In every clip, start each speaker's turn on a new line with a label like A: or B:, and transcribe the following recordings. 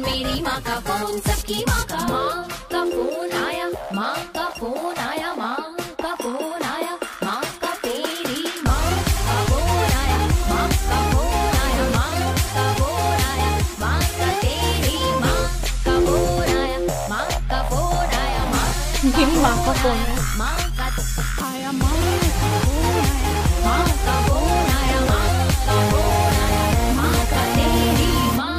A: मेरी माँ का फोन, सबकी माँ का फोन आया, माँ का फोन आया, माँ का फोन आया, माँ का तेरी माँ का फोन आया, माँ का फोन आया, माँ का फोन आया, माँ का तेरी माँ का फोन आया, माँ का फोन आया, माँ
B: मेरी माँ का फोन है।
A: माँ का आया, माँ का फोन आया, माँ का फोन आया, माँ का फोन आया, माँ का तेरी माँ।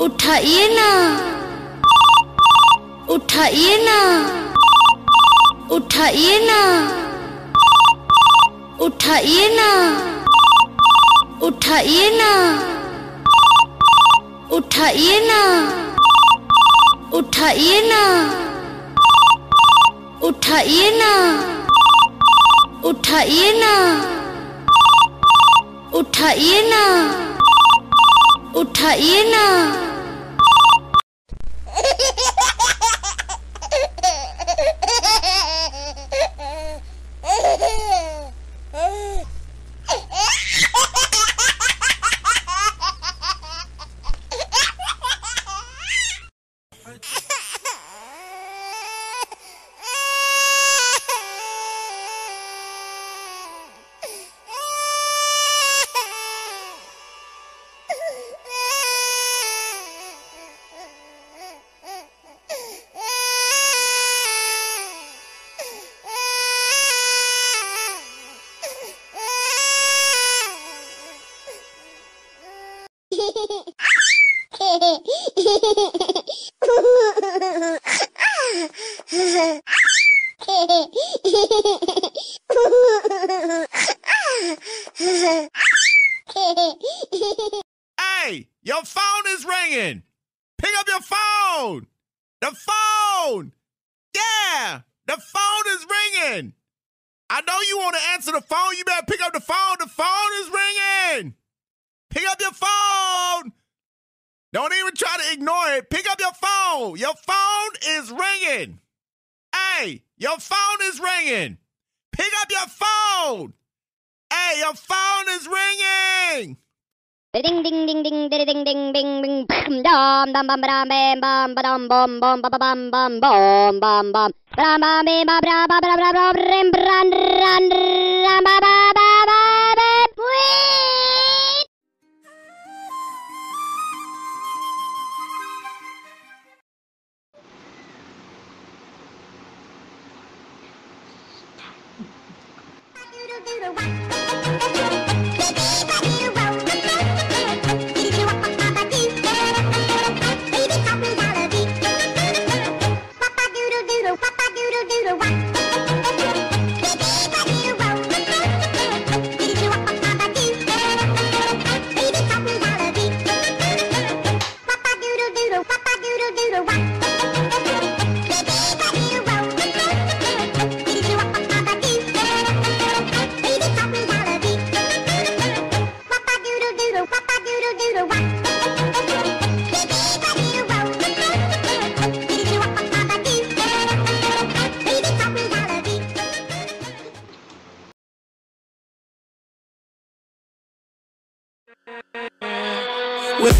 B: उठाइए ना, उठाइए ना, उठाइए ना, उठाइए ना, उठाइए ना, उठाइए ना, उठाइए ना, उठाइए ना, उठाइए ना, उठाइए ना, उठाइए ना।
C: Hey, your phone is ringing. Pick up your phone. The phone. Yeah, the phone is ringing. I know you want to answer the phone. You better pick up the phone. The phone is ringing. Pick up your phone. Don't even try to ignore it. Pick up your phone. Your phone is ringing. Hey, your phone is ringing. Pick up your phone. Hey, your phone is ringing.
D: Ding ding ding ding ding ding ding ding ding dum dum bum bam bam bam bam bum bum bum bum bum bum bum bum bam bam bam bam bam bam bam bam rim ran ran ram ba ba ba ba ba wait.
A: With